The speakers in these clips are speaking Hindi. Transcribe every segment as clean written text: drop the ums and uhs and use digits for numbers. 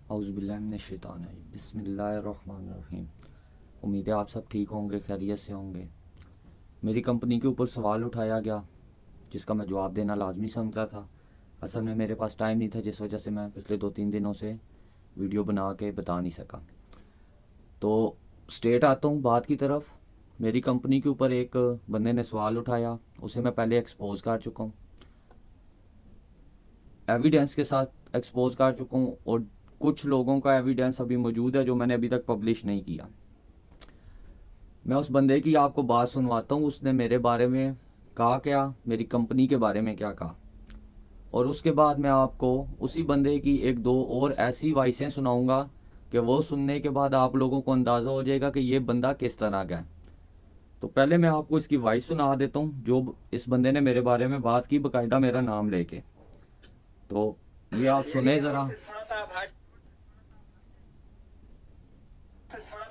औज़ुबिल्लाहिमिनश्शैतानिर्रजीम बिस्मिल्लाहिर्रहमानिर्रहीम। उम्मीद है आप सब ठीक होंगे, खैरियत से होंगे। मेरी कंपनी के ऊपर सवाल उठाया गया जिसका मैं जवाब देना लाजमी समझता था। असल में मेरे पास टाइम नहीं था, जिस वजह से मैं पिछले 2-3 दिनों से वीडियो बना के बता नहीं सका। तो स्ट्रेट आता हूँ बात की तरफ। मेरी कंपनी के ऊपर एक बंदे ने सवाल उठाया, उसे मैं पहले एक्सपोज कर चुका हूँ, एविडेंस के साथ एक्सपोज कर चुका हूँ, और कुछ लोगों का एविडेंस अभी मौजूद है जो मैंने अभी तक पब्लिश नहीं किया। मैं उस बंदे की आपको बात सुनवाता हूँ, उसने मेरे बारे में कहा क्या, मेरी कंपनी के बारे में क्या कहा, और उसके बाद मैं आपको उसी बंदे की एक दो और ऐसी वॉइसें सुनाऊंगा कि वो सुनने के बाद आप लोगों को अंदाज़ा हो जाएगा कि ये बंदा किस तरह का है। तो पहले मैं आपको इसकी वॉइस सुना देता हूँ जो इस बंदे ने मेरे बारे में बात की, बाकायदा मेरा नाम लेके। तो ये आप सुने ज़रा। थोड़ा सा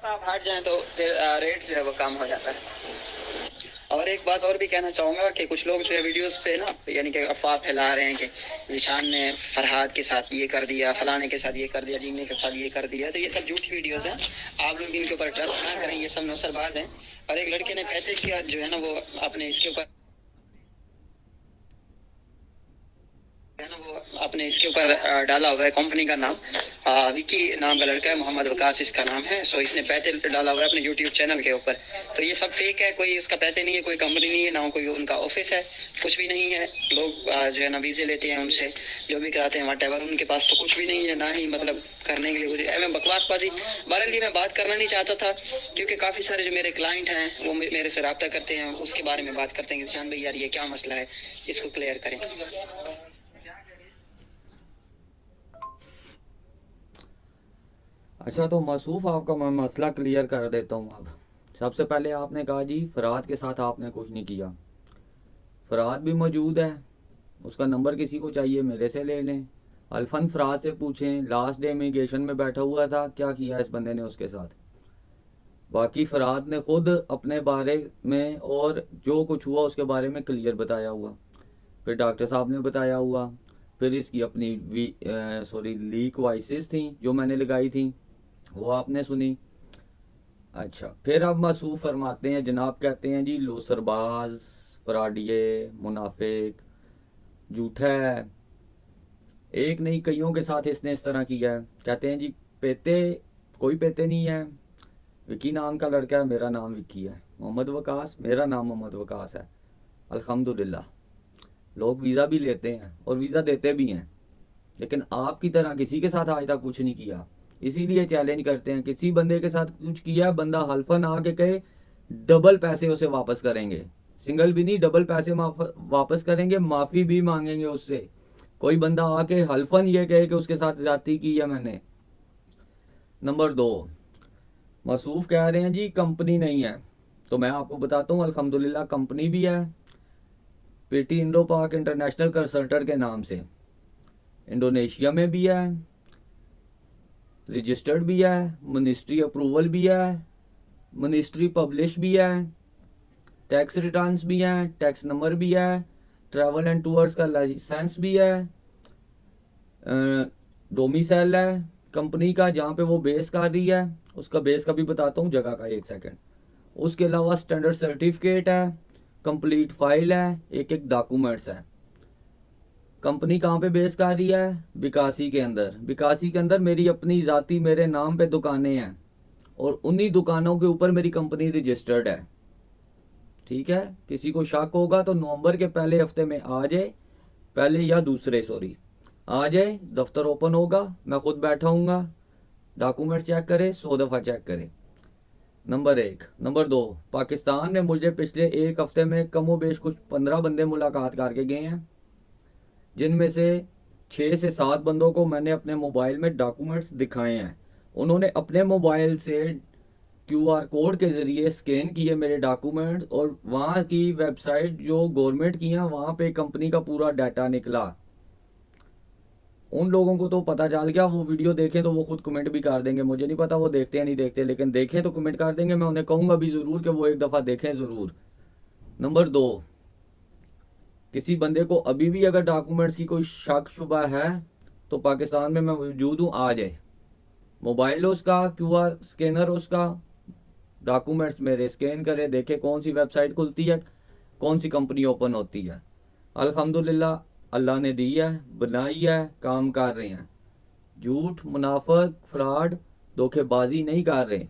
आप हट जाएं तो फिर रेट जो है वो कम हो जाता है। और एक बात और भी कहना चाहूंगा कि कुछ लोग जो है वीडियोस पे ना यानी कि अफवाह फैला रहे हैं कि जिशान ने फरहाद के साथ ये कर दिया, फलाने के साथ ये कर दिया, जीने के साथ ये कर दिया, तो ये सब झूठी वीडियोस हैं। आप लोग इनके ऊपर ट्रस्ट ना करें, ये सब नौसरबाज हैं। और एक लड़के ने पैसे किया जो है ना वो अपने इसके ऊपर डाला हुआ है कंपनी का नाम, विकी नाम का लड़का है, मोहम्मद वकास इसका नाम है। सो इसने पैसे डाला हुआ है अपने यूट्यूब चैनल के ऊपर। तो ये सब फेक है, कोई उसका पैसे नहीं है, कोई कंपनी नहीं है, ना कोई उनका ऑफिस है, कुछ भी नहीं है। लोग जो है ना वीजे लेते हैं उनसे, जो भी कराते हैं व्हाटएवर, उनके पास तो कुछ भी नहीं है, ना ही मतलब करने के लिए कुछ। मैं बकवासबाजी बहरहाल मैं बात करना नहीं चाहता था, क्योंकि काफी सारे जो मेरे क्लाइंट हैं वो मेरे से रब्ता करते हैं, उसके बारे में बात करते हैं कि जान भाई यार ये क्या मसला है, इसको क्लियर करें। अच्छा, तो मसूफ़ आपका मैं मसला क्लियर कर देता हूँ। अब सबसे पहले आपने कहा जी फरहाद के साथ आपने कुछ नहीं किया। फरहाद भी मौजूद है, उसका नंबर किसी को चाहिए मेरे से ले लें। अल्फन फरहाद से पूछें, लास्ट डे इमिग्रेशन में बैठा हुआ था, क्या किया इस बंदे ने उसके साथ। बाकी फरहाद ने खुद अपने बारे में और जो कुछ हुआ उसके बारे में क्लियर बताया हुआ, फिर डॉक्टर साहब ने बताया हुआ, फिर इसकी अपनी लीक वॉइसेस थी जो मैंने लगाई थी, वो आपने सुनी। अच्छा, फिर अब मासूफ फरमाते हैं, जनाब कहते हैं जी लोसरबाज, फराडिये, मुनाफिक, झूठा है, एक नहीं कईयों के साथ इसने इस तरह किया है। कहते हैं जी पेते, कोई पेते नहीं है। विकी नाम का लड़का है, मेरा नाम विकी है। मोहम्मद वकास, मेरा नाम मोहम्मद वकास है। अल्हम्दुलिल्लाह, लोग वीज़ा भी लेते हैं और वीज़ा देते भी हैं, लेकिन आपकी तरह किसी के साथ आज तक कुछ नहीं किया। इसीलिए चैलेंज करते हैं, किसी बंदे के साथ कुछ किया, बंदा हल्फन आके कहे, डबल पैसे उसे वापस करेंगे। सिंगल भी नहीं, डबल पैसे वापस करेंगे, माफ़ी भी मांगेंगे उससे। कोई बंदा आके हल्फन ये कहे कि उसके साथ ज्यादती की है मैंने। नंबर 2, मसूफ कह रहे हैं जी कंपनी नहीं है, तो मैं आपको बताता हूँ अल्हम्दुलिल्लाह कंपनी भी है, पेटी इंडो पाक इंटरनेशनल कंसल्टेंट के नाम से। इंडोनेशिया में भी है, रजिस्टर्ड भी है, मिनिस्ट्री अप्रूवल भी है, मिनिस्ट्री पब्लिश भी है, टैक्स रिटर्न्स भी हैं, टैक्स नंबर भी है, ट्रैवल एंड टूर्स का लाइसेंस भी है, डोमिसाइल है कंपनी का जहाँ पे वो बेस कर रही है, उसका बेस का भी बताता हूँ, जगह का, एक सेकंड। उसके अलावा स्टैंडर्ड सर्टिफिकेट है, कंप्लीट फाइल है, एक एक डॉक्यूमेंट्स है। कंपनी कहाँ पे बेस कर रही है, बिकासी के अंदर। बिकासी के अंदर मेरी अपनी ज़ाती मेरे नाम पे दुकानें हैं, और उन्हीं दुकानों के ऊपर मेरी कंपनी रजिस्टर्ड है। ठीक है, किसी को शक होगा तो नवंबर के पहले हफ्ते में आ जाए, पहले या दूसरे सॉरी आ जाए, दफ्तर ओपन होगा, मैं खुद बैठा हूँगा, डॉक्यूमेंट चेक करे, 100 दफ़ा चेक करे। नंबर 1। नंबर 2, पाकिस्तान में मुझे पिछले एक हफ्ते में कमो बेश कुछ 15 बंदे मुलाकात करके गए हैं, जिनमें से 6 से 7 बंदों को मैंने अपने मोबाइल में डॉक्यूमेंट्स दिखाए हैं। उन्होंने अपने मोबाइल से QR कोड के ज़रिए स्कैन किए मेरे डॉक्यूमेंट्स, और वहाँ की वेबसाइट जो गवर्नमेंट की हैं वहाँ पे कंपनी का पूरा डाटा निकला। उन लोगों को तो पता चल गया, वो वीडियो देखें तो वो खुद कमेंट भी कर देंगे, मुझे नहीं पता वो देखते या नहीं देखते, लेकिन देखें तो कमेंट कर देंगे। मैं उन्हें कहूँगा भी ज़रूर कि वो एक दफ़ा देखें ज़रूर। नंबर 2, किसी बंदे को अभी भी अगर डॉक्यूमेंट्स की कोई शक शुबा है तो पाकिस्तान में मैं मौजूद हूँ, आ जाए। मोबाइल उसका, QR स्कैनर उसका, डॉक्यूमेंट्स मेरे स्कैन करे, देखे कौन सी वेबसाइट खुलती है, कौन सी कंपनी ओपन होती है। अल्हम्दुलिल्लाह अल्लाह ने दी है, बनाई है, काम कर रहे हैं। झूठ, मुनाफिक, फ्रॉड, धोखेबाजी नहीं कर रहे।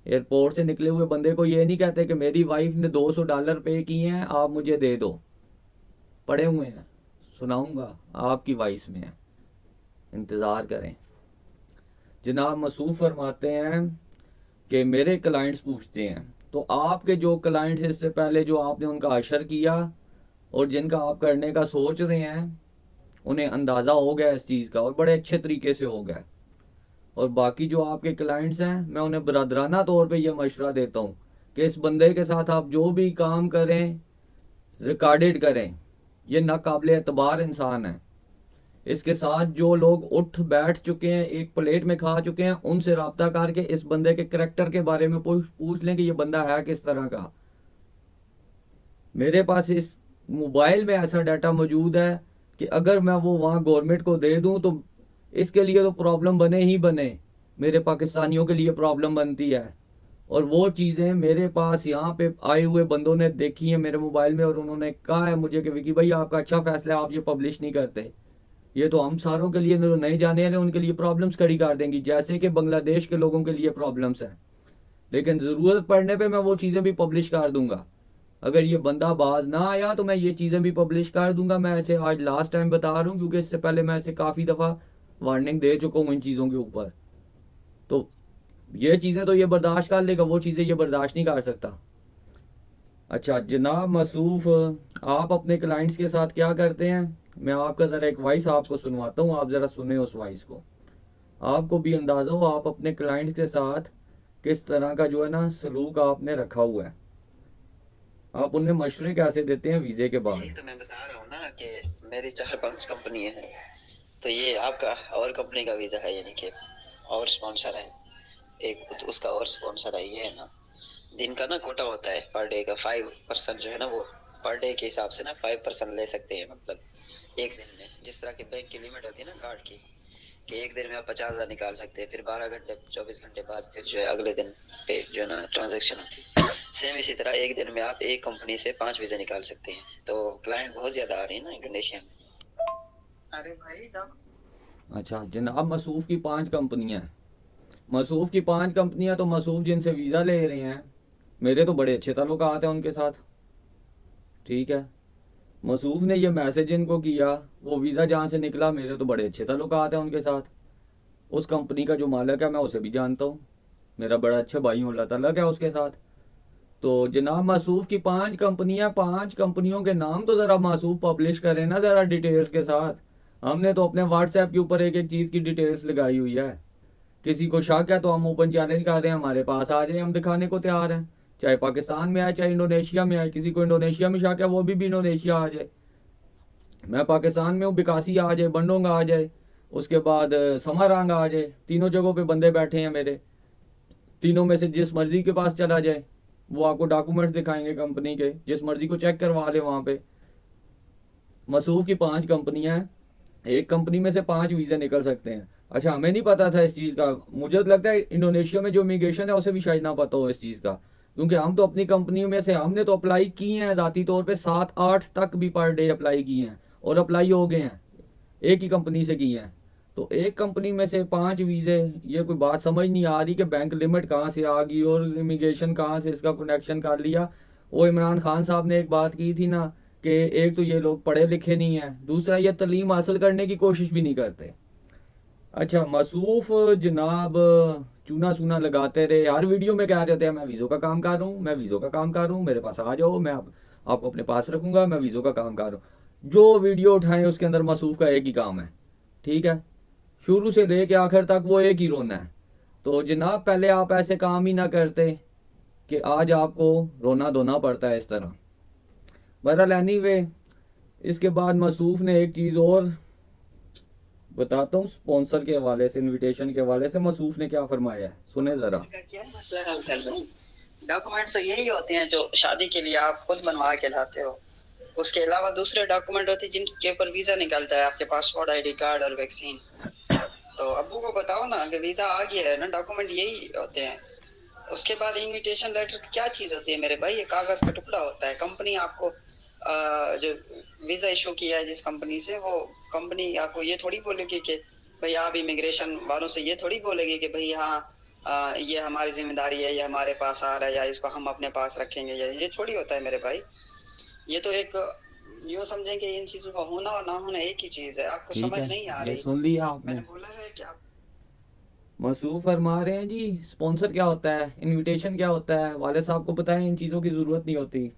एयरपोर्ट से निकले हुए बंदे को ये नहीं कहते कि मेरी वाइफ ने $200 पे किए हैं, आप मुझे दे दो। पड़े हुए हैं, सुनाऊंगा, आपकी वॉइस में है, इंतज़ार करें। जनाब मसूफ फरमाते हैं कि मेरे क्लाइंट्स पूछते हैं, तो आपके जो क्लाइंट्स इससे पहले जो आपने उनका अशर किया और जिनका आप करने का सोच रहे हैं, उन्हें अंदाज़ा हो गया इस चीज़ का और बड़े अच्छे तरीके से हो गया। और बाकी जो आपके क्लाइंट्स हैं, मैं उन्हें बरादराना तौर पे ये मशवरा देता हूँ कि इस बंदे के साथ आप जो भी काम करें रिकॉर्डेड करें। ये नाकाबिल एतबार इंसान है। इसके साथ जो लोग उठ बैठ चुके हैं, एक प्लेट में खा चुके हैं, उनसे रब्ता करके इस बंदे के करैक्टर के बारे में पूछ लें कि ये बंदा है किस तरह का। मेरे पास इस मोबाइल में ऐसा डाटा मौजूद है कि अगर मैं वो वहाँ गवर्नमेंट को दे दूँ तो इसके लिए तो प्रॉब्लम बने ही बने, मेरे पाकिस्तानियों के लिए प्रॉब्लम बनती है। और वो चीज़ें मेरे पास यहाँ पे आए हुए बंदों ने देखी हैं मेरे मोबाइल में और उन्होंने कहा है मुझे कि विकी भाई आपका अच्छा फैसला है, आप ये पब्लिश नहीं करते। ये तो हम सारों के लिए जो नहीं जाने वाले उनके लिए प्रॉब्लम्स खड़ी कर देंगी, जैसे कि बांग्लादेश के लोगों के लिए प्रॉब्लम्स हैं। लेकिन ज़रूरत पड़ने पे मैं वो चीज़ें भी पब्लिश कर दूंगा। अगर ये बंदा बाज ना आया तो मैं ये चीज़ें भी पब्लिश कर दूंगा। मैं ऐसे आज लास्ट टाइम बता रहा हूँ क्योंकि इससे पहले मैं ऐसे काफ़ी दफ़ा वार्निंग दे चुका हूँ इन चीज़ों के ऊपर। तो ये चीज़ें तो ये बर्दाश्त कर लेगा, वो चीज़ें ये बर्दाश्त नहीं कर सकता। अच्छा जनाब मसूफ, आप अपने क्लाइंट्स के साथ क्या करते हैं? मैं आपका ज़रा एक वॉइस आपको सुनवाता हूँ, आप ज़रा सुने उस वॉइस को, आपको भी अंदाज़ा हो आप अपने क्लाइंट्स के साथ किस तरह का जो है ना सलूक आपने रखा हुआ है। आप उन्हें मशवरे कैसे देते हैं वीज़े के बाद? यही तो मैं बता रहा हूँ ना कि मेरी 4-5 कंपनी है, तो ये आपका और कंपनी का वीज़ा है, यानी कि और स्पॉन्सर है, एक उसका और स्पॉन्सर है। ये है ना, दिन का ना कोटा होता है पर डे का, 5% जो है ना, वो पर डे के हिसाब से ना 5% ले सकते हैं। मतलब एक दिन में, जिस तरह की बैंक की लिमिट होती है ना कार्ड की, कि एक दिन में आप 50,000 निकाल सकते हैं, फिर 12 घंटे 24 घंटे बाद फिर जो है अगले दिन पे जो है ना ट्रांजेक्शन होती है। सेम इसी तरह एक दिन में आप एक कंपनी से 5 वीज़ा निकाल सकते हैं। तो क्लाइंट बहुत ज़्यादा आ रही है ना इंडोनेशिया में। अरे भाई अच्छा जनाब मसूफ की 5 कंपनियां हैं, मसूफ की 5 कंपनियां, तो मसूफ जिनसे वीज़ा ले रहे हैं मेरे तो बड़े अच्छे ताल्लुकात हैं उनके साथ, ठीक है। मसूफ ने ये मैसेज इनको किया, वो वीज़ा जहाँ से निकला, मेरे तो बड़े अच्छे ताल्लुकात हैं उनके साथ। उस कंपनी का जो मालिक है मैं उसे भी जानता हूँ, मेरा बड़ा अच्छा भाई हूँ, अल्लाह ताला है उसके साथ। तो जनाब मसूफ की 5 कंपनियां, 5 कंपनियों के नाम तो ज़रा मसूफ पब्लिश करें ना ज़रा डिटेल्स के साथ। हमने तो अपने व्हाट्सएप के ऊपर एक एक चीज़ की डिटेल्स लगाई हुई है। किसी को शक है तो हम ओपन चैलेंज कर रहे हैं, हमारे पास आ जाए, हम दिखाने को तैयार हैं। चाहे पाकिस्तान में आए, चाहे इंडोनेशिया में आए। किसी को इंडोनेशिया में शक है वो भी इंडोनेशिया आ जाए। मैं पाकिस्तान में हूँ, बिकासी आ जाए, बंडोंग आ जाए, उसके बाद समारांग आ जाए। तीनों जगहों पे बंदे बैठे हैं मेरे, तीनों में से जिस मर्जी के पास चला जाए, वो आपको डॉक्यूमेंट्स दिखाएंगे कंपनी के, जिस मर्जी को चेक करवा ले वहाँ पे। मसूफ की 5 कंपनियां हैं, एक कंपनी में से 5 वीज़े निकल सकते हैं। अच्छा हमें नहीं पता था इस चीज़ का, मुझे तो लगता है इंडोनेशिया में जो इमिग्रेशन है उसे भी शायद ना पता हो इस चीज़ का, क्योंकि हम तो अपनी कंपनियों में से हमने तो अप्लाई किए हैं ज़ाती तौर पे 7-8 तक भी पर डे अप्लाई किए हैं और अप्लाई हो गए हैं, एक ही कंपनी से किए हैं। तो एक कंपनी में से 5 वीज़े, ये कोई बात समझ नहीं आ रही कि बैंक लिमिट कहाँ से आ गई और इमिग्रेशन कहाँ से इसका कनेक्शन कर लिया। वो इमरान खान साहब ने एक बात की थी ना कि एक तो ये लोग पढ़े लिखे नहीं हैं, दूसरा ये तालीम हासिल करने की कोशिश भी नहीं करते। अच्छा मसूफ जनाब चूना सूना लगाते रहे, हर वीडियो में कह रहे होते हैं मैं वीज़ों का काम कर रहा हूँ, मैं वीज़ों का काम कर रहा हूँ, मेरे पास आ जाओ, मैं आपको अपने पास रखूँगा, मैं वीज़ों का काम कर रहा हूँ। जो वीडियो उठाएं उसके अंदर मसूफ का एक ही काम है, ठीक है, शुरू से लेके आखिर तक वो एक ही रोना है। तो जनाब पहले आप ऐसे काम ही ना करते कि आज आपको रोना धोना पड़ता है इस तरह। बहरहाल एनीवे, इसके बाद मसूफ ने एक चीज़ और बताता हूँ, स्पॉन्सर के हवाले से, इनविटेशन के हवाले से मसूफ ने क्या फरमाया है, सुने ज़रा। क्या मसला हल कर दूं? डॉक्यूमेंट तो यही होते हैं जो शादी के लिए आप खुद बनवा के लाते हो। उसके अलावा दूसरे डॉक्यूमेंट होते हैं जिनके ऊपर वीज़ा निकलता है, आपके पासपोर्ट, ID कार्ड और वैक्सीन। तो अब्बू को बताओ ना कि वीजा आ गया है ना, डॉक्यूमेंट यही होते हैं। उसके बाद इनविटेशन लेटर क्या चीज होती है मेरे भाई, ये कागज का टुकड़ा होता है। कंपनी आपको जो वीजा इशू किया है जिस कंपनी से, वो कंपनी आपको ये थोड़ी बोलेगी कि भाई, आप इमिग्रेशन वालों से ये थोड़ी बोलेगी कि भाई हाँ ये हमारी जिम्मेदारी है, ये हमारे पास आ रहा है, या इसको हम अपने पास रखेंगे, या ये थोड़ी होता है मेरे भाई। ये तो एक यूं समझें कि इन चीजों का होना और ना होना एक ही चीज है। आपको ठीक समझ है, नहीं आ ये रही। सुन लिया आपने। मैंने बोला है कि आप मसूफ फरमा रहे हैं जी, स्पॉन्सर क्या होता है, इनविटेशन क्या होता है, वाले साहब को पता है, इन चीज़ों की ज़रूरत नहीं होती।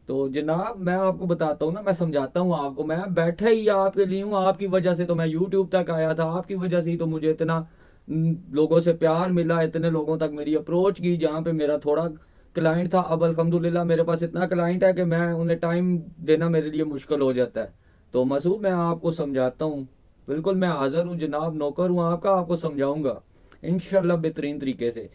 तो जनाब मैं आपको बताता हूँ ना, मैं समझाता हूँ आपको, मैं बैठा ही आपके लिए हूँ, आपकी वजह से तो मैं यूट्यूब तक आया था, आपकी वजह से ही तो मुझे इतना लोगों से प्यार मिला, इतने लोगों तक मेरी अप्रोच की, जहाँ पे मेरा थोड़ा क्लाइंट था। अब अल्हम्दुलिल्लाह मेरे पास इतना क्लाइंट है कि मैं उन्हें टाइम देना मेरे लिए मुश्किल हो जाता है। तो मसूद मैं आपको समझाता हूँ, बिल्कुल मैं हाजिर हूँ जनाब, नौकर हूँ आपका, आपको समझाऊंगा इंशाल्लाह बेहतरीन तरीके से।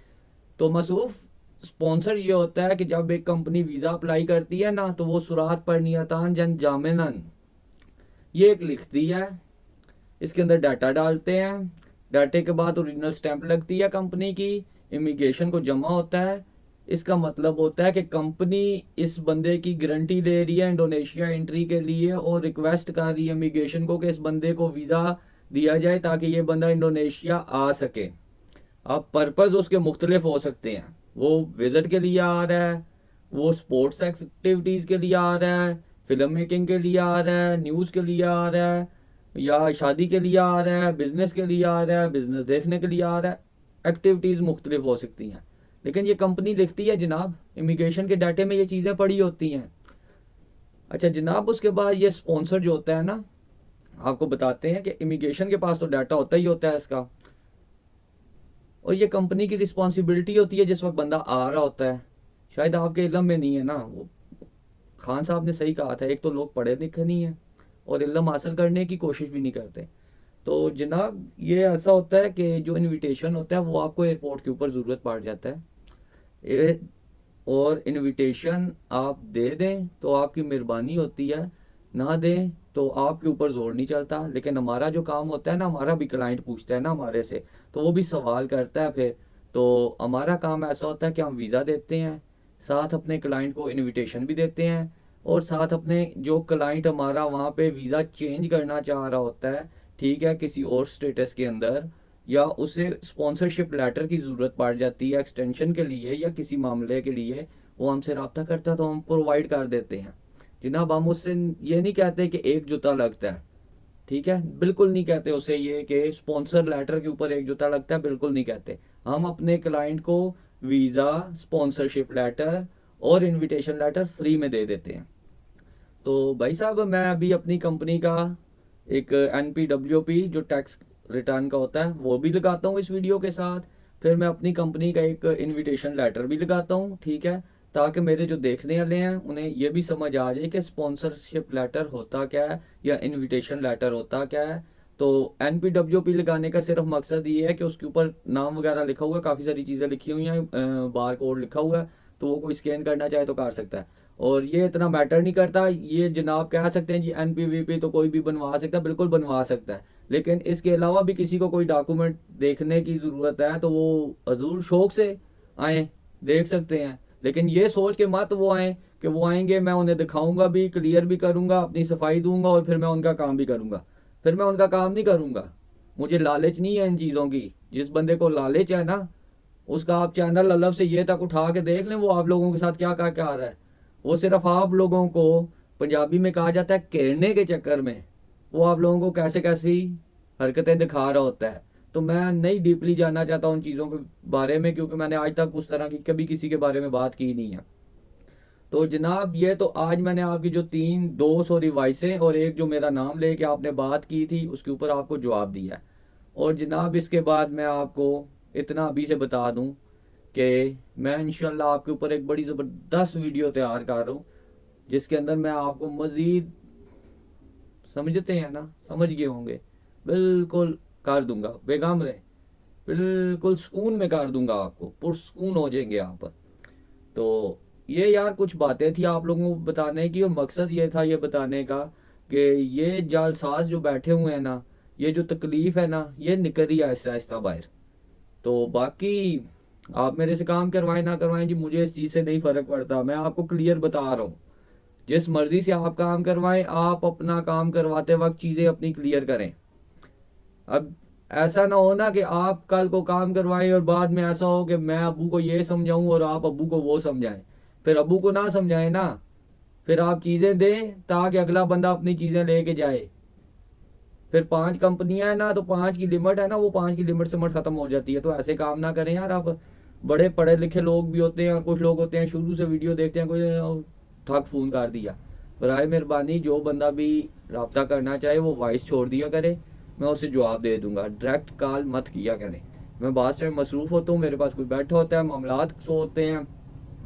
तो मसूफ, स्पॉन्सर ये होता है कि जब एक कंपनी वीज़ा अप्लाई करती है ना, तो वो सुरात पर नियतान जन जामिनन ये एक लिखती है, इसके अंदर डाटा डालते हैं, डाटे के बाद ओरिजिनल स्टैंप लगती है कंपनी की, इमिग्रेशन को जमा होता है। इसका मतलब होता है कि कंपनी इस बंदे की गारंटी ले रही है इंडोनेशिया एंट्री के लिए, और रिक्वेस्ट कर रही है इमिग्रेशन को कि इस बंदे को वीज़ा दिया जाए ताकि ये बंदा इंडोनेशिया आ सके। अब पर्पज़ उसके मुख्तलिफ हो सकते हैं, वो विज़िट के लिए आ रहा है, वो स्पोर्ट्स एक्टिविटीज़ के लिए आ रहा है, फिल्म मेकिंग के लिए आ रहा है, न्यूज़ के लिए आ रहा है, या शादी के लिए आ रहा है, बिजनेस के लिए आ रहा है, बिजनेस देखने के लिए आ रहा है। एक्टिविटीज़ मुख्तलिफ हो सकती हैं, लेकिन ये कंपनी लिखती है जनाब, इमिग्रेशन के डाटे में ये चीज़ें पड़ी होती हैं। अच्छा जनाब, उसके बाद ये स्पॉन्सर जो होता है ना, आपको बताते हैं कि इमिग्रेशन के पास तो डाटा होता ही होता है इसका, और ये कंपनी की रिस्पॉन्सिबिलिटी होती है जिस वक्त बंदा आ रहा होता है। शायद आपके इल्म में नहीं है ना, वो खान साहब ने सही कहा था, एक तो लोग पढ़े लिखे नहीं हैं और इल्म हासिल करने की कोशिश भी नहीं करते। तो जनाब ये ऐसा होता है कि जो इनविटेशन होता है वो आपको एयरपोर्ट के ऊपर ज़रूरत पड़ जाता है, और इनविटेशन आप दे दें तो आपकी मेहरबानी होती है, ना दें तो आपके ऊपर जोर नहीं चलता। लेकिन हमारा जो काम होता है ना, हमारा भी क्लाइंट पूछता है ना हमारे से, तो वो भी सवाल करता है फिर। तो हमारा काम ऐसा होता है कि हम वीज़ा देते हैं, साथ अपने क्लाइंट को इनविटेशन भी देते हैं, और साथ अपने जो क्लाइंट हमारा वहाँ पे वीज़ा चेंज करना चाह रहा होता है, ठीक है, किसी और स्टेटस के अंदर, या उसे स्पॉन्सरशिप लेटर की ज़रूरत पड़ जाती है एक्सटेंशन के लिए या किसी मामले के लिए, वो हमसे रब्ता करता है तो हम प्रोवाइड कर देते हैं। जनाब हम उससे ये नहीं कहते कि एक जूता लगता है, ठीक है, बिल्कुल नहीं कहते उसे ये कि स्पॉन्सर लेटर के ऊपर एक जूता लगता है, बिल्कुल नहीं कहते। हम अपने क्लाइंट को वीज़ा, स्पॉन्सरशिप लेटर और इनविटेशन लेटर फ्री में दे देते हैं। तो भाई साहब मैं अभी अपनी कंपनी का एक NPWP जो टैक्स रिटर्न का होता है वो भी लगाता हूँ इस वीडियो के साथ, फिर मैं अपनी कंपनी का एक इनविटेशन लेटर भी लगाता हूँ, ठीक है, ताकि मेरे जो देखने वाले हैं उन्हें ये भी समझ आ जाए कि स्पॉन्सरशिप लेटर होता क्या है या इनविटेशन लेटर होता क्या है। तो NPWP लगाने का सिर्फ मकसद ये है कि उसके ऊपर नाम वगैरह लिखा हुआ है, काफ़ी सारी चीज़ें लिखी हुई हैं, बार कोड लिखा हुआ है, तो वो कोई स्कैन करना चाहे तो कर सकता है। और ये इतना मैटर नहीं करता, ये जनाब कह सकते हैं जी NPWP तो कोई भी बनवा सकता है, बिल्कुल बनवा सकता है, लेकिन इसके अलावा भी किसी को कोई डॉक्यूमेंट देखने की ज़रूरत है तो वो हजूर शौक से आए, देख सकते हैं। लेकिन ये सोच के मत वो आए कि वो आएंगे मैं उन्हें दिखाऊंगा भी, क्लियर भी करूंगा, अपनी सफाई दूंगा और फिर मैं उनका काम भी करूंगा, फिर मैं उनका काम नहीं करूंगा। मुझे लालच नहीं है इन चीज़ों की। जिस बंदे को लालच है ना, उसका आप चैनल अलब से ये तक उठा के देख लें वो आप लोगों के साथ क्या क्या क्या रहा है। वो सिर्फ आप लोगों को, पंजाबी में कहा जाता है घेरने के चक्कर में, वो आप लोगों को कैसे कैसी हरकतें दिखा रहा होता है। तो मैं नहीं डीपली जानना चाहता उन चीज़ों के बारे में, क्योंकि मैंने आज तक उस तरह की कभी किसी के बारे में बात की नहीं है। तो जनाब ये तो आज मैंने आपकी जो दो सॉरी वॉइसें और एक जो मेरा नाम लेके आपने बात की थी उसके ऊपर आपको जवाब दिया है। और जनाब इसके बाद मैं आपको इतना अभी से बता दूं कि मैं इंशाल्लाह आपके ऊपर एक बड़ी ज़बरदस्त वीडियो तैयार कर रहा हूँ, जिसके अंदर मैं आपको मज़ीद, समझते हैं ना, समझ गए होंगे, बिल्कुल कर दूंगा बेगम रहे, बिल्कुल सुकून में कर दूंगा, आपको पुरसकून हो जाएंगे आप। तो ये यार कुछ बातें थी आप लोगों को बताने की, और मकसद ये था ये बताने का कि ये जालसाज जो बैठे हुए हैं ना, ये जो तकलीफ है ना, ये निकल रही है आहिस्ता आहिस्ता बाहर। तो बाकी आप मेरे से काम करवाएं ना करवाएं जी, मुझे इस चीज़ से नहीं फ़र्क पड़ता। मैं आपको क्लियर बता रहा हूँ, जिस मर्ज़ी से आप काम करवाएं, आप अपना काम करवाते वक्त चीज़ें अपनी क्लियर करें। अब ऐसा ना हो ना कि आप कल को काम करवाएं और बाद में ऐसा हो कि मैं अब्बू को ये समझाऊं और आप अब्बू को वो समझाएं, फिर अब्बू को ना समझाएं ना, फिर आप चीज़ें दें ताकि अगला बंदा अपनी चीज़ें लेके जाए। फिर 5 कंपनियां हैं ना, तो 5 की लिमिट है ना, वो 5 की लिमिट से मत ख़त्म हो जाती है। तो ऐसे काम ना करें यार। आप बड़े पढ़े लिखे लोग भी होते हैं और कुछ लोग होते हैं शुरू से वीडियो देखते हैं, कोई थक फ़ोन कर दिया। बराए मेहरबानी जो बंदा भी रब्ता करना चाहे वो वॉइस छोड़ दिया करे, मैं उसे जवाब दे दूंगा। डायरेक्ट कॉल मत किया करें। मैं बाद में मसरूफ़ होता हूँ, मेरे पास कोई बैठा होता है, मामलात सो होते हैं,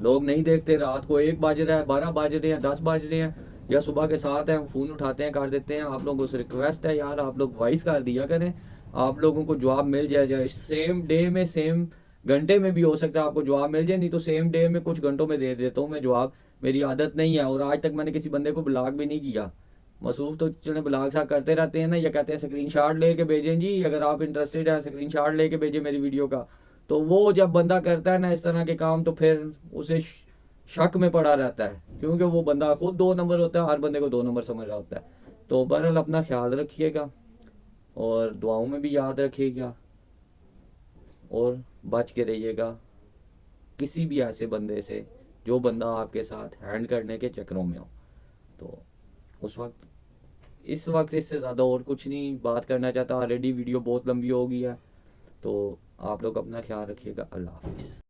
लोग नहीं देखते। रात को 1 बज रहा है, 12 बज रहे हैं, 10 बज रहे हैं, या सुबह के 7 हैं, फ़ोन उठाते हैं, कर देते हैं। आप लोगों से रिक्वेस्ट है यार, आप लोग वॉइस कर दिया करें, आप लोगों को जवाब मिल जाए सेम डे में, सेम घंटे में भी हो सकता है आपको जवाब मिल जाए, नहीं तो सेम डे में कुछ घंटों में दे देता हूँ मैं जवाब। मेरी आदत नहीं है और आज तक मैंने किसी बंदे को ब्लॉक भी नहीं किया। मसूफ तो चले ब्लॉग सा करते रहते हैं ना, या कहते हैं स्क्रीनशॉट लेके भेजें जी, अगर आप इंटरेस्टेड हैं स्क्रीनशॉट लेके भेजें मेरी वीडियो का। तो वो जब बंदा करता है ना इस तरह के काम, तो फिर उसे शक में पड़ा रहता है, क्योंकि वो बंदा खुद 2 नंबर होता है, हर बंदे को 2 नंबर समझ रहा होता है। तो बहरहाल अपना ख्याल रखिएगा और दुआओं में भी याद रखिएगा और बच के रहिएगा किसी भी ऐसे बंदे से जो बंदा आपके साथ हैंड करने के चक्करों में हो। तो उस वक्त इस वक्त इससे ज़्यादा और कुछ नहीं बात करना चाहता। ऑलरेडी वीडियो बहुत लंबी हो गई है। तो आप लोग अपना ख्याल रखिएगा। अल्लाह हाफिज़।